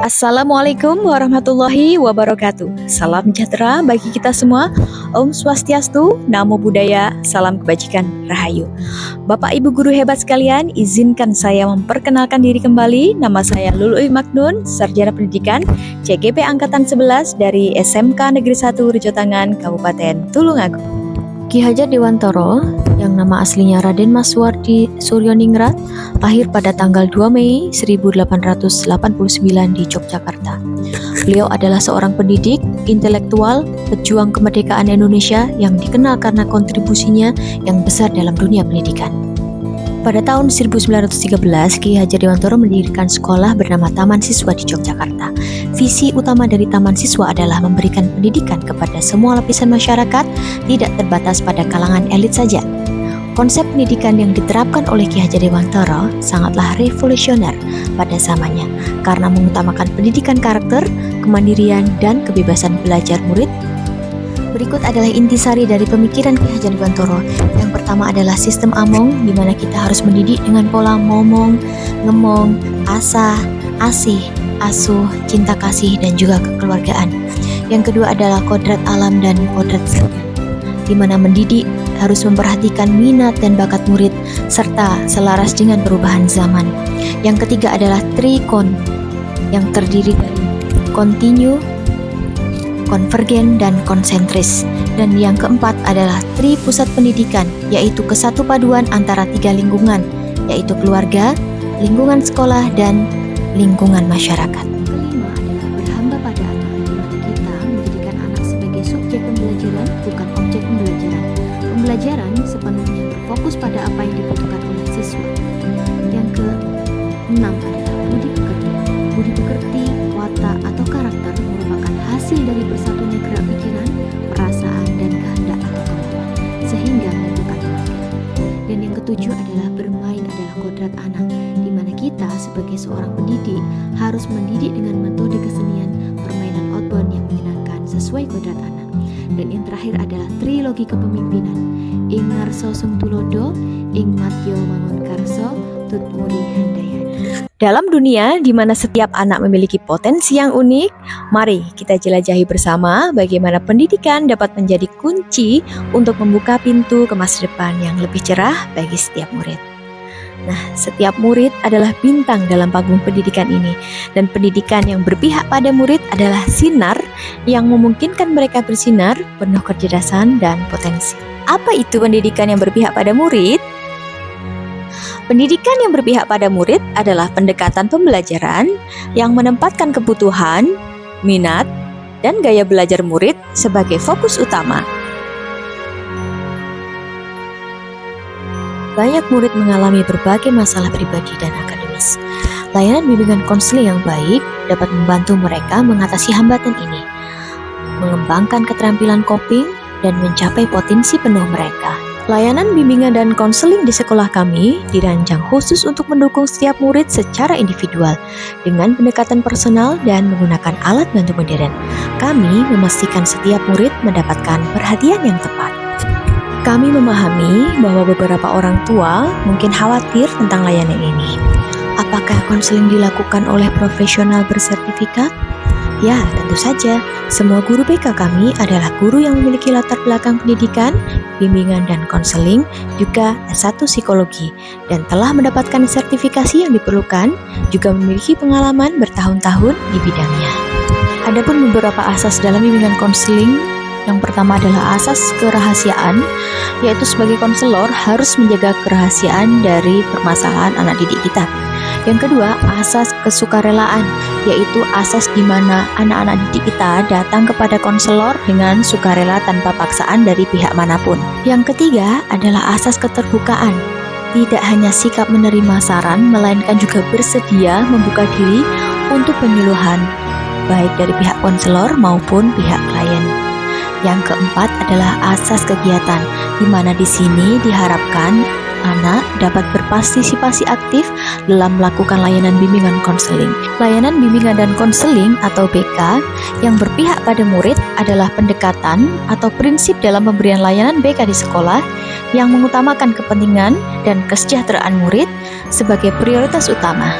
Assalamualaikum warahmatullahi wabarakatuh. Salam sejahtera bagi kita semua. Om Swastiastu, Namo Buddhaya, salam kebajikan, Rahayu. Bapak Ibu guru hebat sekalian, izinkan saya memperkenalkan diri kembali. Nama saya Lului Maknun, Sarjana Pendidikan CGP Angkatan 11 dari SMK Negeri 1 Rejotangan, Kabupaten Tulungagung. Ki Hajar Dewantoro, yang nama aslinya Raden Maswardi Suryoningrat, lahir pada tanggal 2 Mei 1889 di Yogyakarta. Beliau adalah seorang pendidik, intelektual, pejuang kemerdekaan Indonesia yang dikenal karena kontribusinya yang besar dalam dunia pendidikan. Pada tahun 1913, Ki Hajar Dewantoro mendirikan sekolah bernama Taman Siswa di Yogyakarta. Visi utama dari Taman Siswa adalah memberikan pendidikan kepada semua lapisan masyarakat, tidak terbatas pada kalangan elit saja. Konsep pendidikan yang diterapkan oleh Ki Hajar Dewantoro sangatlah revolusioner pada zamannya karena mengutamakan pendidikan karakter, kemandirian, dan kebebasan belajar murid. Berikut adalah intisari dari pemikiran Ki Hajar Dewantoro. Yang pertama adalah sistem among, di mana kita harus mendidik dengan pola momong, ngemong, asah, asih, asuh, cinta kasih, dan juga kekeluargaan. Yang kedua adalah kodrat alam dan kodrat surga, di mana mendidik harus memperhatikan minat dan bakat murid serta selaras dengan perubahan zaman. Yang ketiga adalah trikon, yang terdiri dari kontinu, konvergen, dan konsentris. Dan yang keempat adalah tri pusat pendidikan, yaitu kesatu paduan antara tiga lingkungan, yaitu keluarga, lingkungan sekolah, dan lingkungan masyarakat. Kelima adalah berhamba pada anak, di mana kita menjadikan anak sebagai subjek pembelajaran, bukan objek pembelajaran. Pembelajaran sepenuhnya berfokus pada apa yang dibutuhkan oleh siswa. Yang keenam adalah budi pekerti. Budi pekerti, watak, atau karakter merupakan hasil dari bersatunya gerak pikiran, perasaan, dan kehendak atau kemauan, sehingga menentukan teladan. Dan yang ketujuh adalah bermain adalah kodrat anak, di mana kita sebagai seorang pendidik harus mendidik dengan metode kesenian permainan outbound yang menyenangkan sesuai kodrat anak. Dan yang terakhir adalah trilogi kepemimpinan, ing ngarso sung tulodo, ing matyo mangun karso, tut muri handayani. Dalam dunia di mana setiap anak memiliki potensi yang unik, mari kita jelajahi bersama bagaimana pendidikan dapat menjadi kunci untuk membuka pintu ke masa depan yang lebih cerah bagi setiap murid. Nah, setiap murid adalah bintang dalam panggung pendidikan ini, dan pendidikan yang berpihak pada murid adalah sinar yang memungkinkan mereka bersinar penuh kecerdasan dan potensi. Apa itu pendidikan yang berpihak pada murid? Pendidikan yang berpihak pada murid adalah pendekatan pembelajaran yang menempatkan kebutuhan, minat, dan gaya belajar murid sebagai fokus utama. Banyak murid mengalami berbagai masalah pribadi dan akademis. Layanan bimbingan konseling yang baik dapat membantu mereka mengatasi hambatan ini, mengembangkan keterampilan coping, dan mencapai potensi penuh mereka. Layanan bimbingan dan konseling di sekolah kami dirancang khusus untuk mendukung setiap murid secara individual dengan pendekatan personal dan menggunakan alat bantu modern. Kami memastikan setiap murid mendapatkan perhatian yang tepat. Kami memahami bahwa beberapa orang tua mungkin khawatir tentang layanan ini. Apakah konseling dilakukan oleh profesional bersertifikat? Ya, tentu saja. Semua guru BK kami adalah guru yang memiliki latar belakang pendidikan, bimbingan, dan konseling, juga S1 psikologi, dan telah mendapatkan sertifikasi yang diperlukan, juga memiliki pengalaman bertahun-tahun di bidangnya. Adapun beberapa asas dalam bimbingan konseling, yang pertama adalah asas kerahasiaan, yaitu sebagai konselor harus menjaga kerahasiaan dari permasalahan anak didik kita. Yang kedua, asas kesukarelaan, yaitu asas di mana anak-anak didik kita datang kepada konselor dengan sukarela tanpa paksaan dari pihak manapun. Yang ketiga adalah asas keterbukaan, tidak hanya sikap menerima saran, melainkan juga bersedia membuka diri untuk penyuluhan, baik dari pihak konselor maupun pihak klien. Yang keempat adalah asas kegiatan, di mana di sini diharapkan anak dapat berpartisipasi aktif dalam melakukan layanan bimbingan konseling. Layanan bimbingan dan konseling atau BK yang berpihak pada murid adalah pendekatan atau prinsip dalam pemberian layanan BK di sekolah yang mengutamakan kepentingan dan kesejahteraan murid sebagai prioritas utama.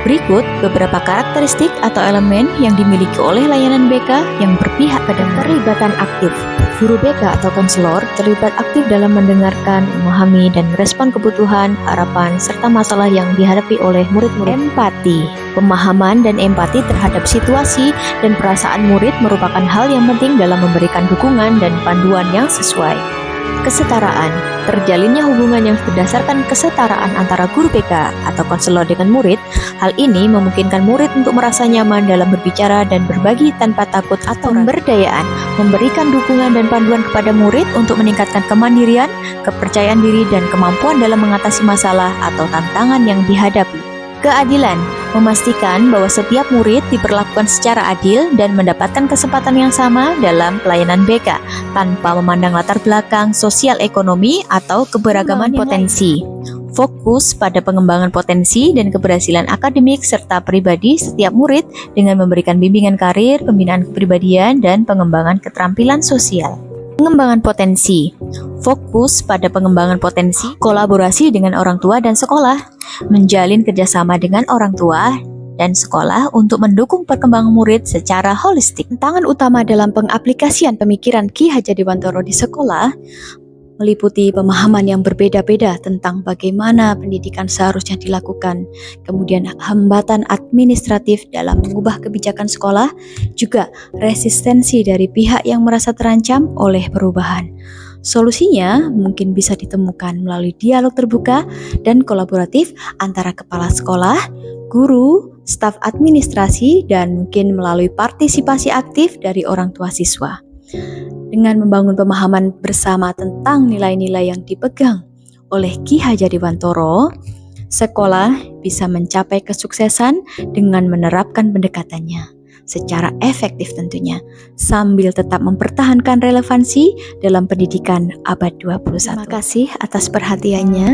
Berikut beberapa karakteristik atau elemen yang dimiliki oleh layanan BK yang berpihak pada keterlibatan aktif. Guru BK atau konselor terlibat aktif dalam mendengarkan, memahami, dan merespon kebutuhan, harapan, serta masalah yang dihadapi oleh murid-murid. Empati. Pemahaman dan empati terhadap situasi dan perasaan murid merupakan hal yang penting dalam memberikan dukungan dan panduan yang sesuai. Kesetaraan. Terjalinnya hubungan yang berdasarkan kesetaraan antara guru BK atau konselor dengan murid. Hal ini memungkinkan murid untuk merasa nyaman dalam berbicara dan berbagi tanpa takut atau pemberdayaan, memberikan dukungan dan panduan kepada murid untuk meningkatkan kemandirian, kepercayaan diri, dan kemampuan dalam mengatasi masalah atau tantangan yang dihadapi. Keadilan, memastikan bahwa setiap murid diperlakukan secara adil dan mendapatkan kesempatan yang sama dalam pelayanan BK, tanpa memandang latar belakang sosial ekonomi atau keberagaman potensi. Fokus pada pengembangan potensi dan keberhasilan akademik serta pribadi setiap murid dengan memberikan bimbingan karir, pembinaan kepribadian, dan pengembangan keterampilan sosial. Pengembangan potensi. Fokus pada pengembangan potensi, kolaborasi dengan orang tua dan sekolah, menjalin kerjasama dengan orang tua dan sekolah untuk mendukung perkembangan murid secara holistik. Tantangan utama dalam pengaplikasian pemikiran Ki Hajar Dewantara di sekolah meliputi pemahaman yang berbeda-beda tentang bagaimana pendidikan seharusnya dilakukan, kemudian hambatan administratif dalam mengubah kebijakan sekolah, juga resistensi dari pihak yang merasa terancam oleh perubahan. Solusinya mungkin bisa ditemukan melalui dialog terbuka dan kolaboratif antara kepala sekolah, guru, staf administrasi, dan mungkin melalui partisipasi aktif dari orang tua siswa. Dengan membangun pemahaman bersama tentang nilai-nilai yang dipegang oleh Ki Hajar Dewantara, sekolah bisa mencapai kesuksesan dengan menerapkan pendekatannya secara efektif tentunya, sambil tetap mempertahankan relevansi dalam pendidikan abad 21. Terima kasih atas perhatiannya.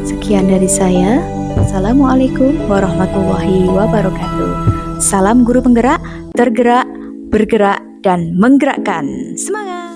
Sekian dari saya. Assalamualaikum warahmatullahi wabarakatuh. Salam guru penggerak, tergerak, bergerak, dan menggerakkan. Semangat!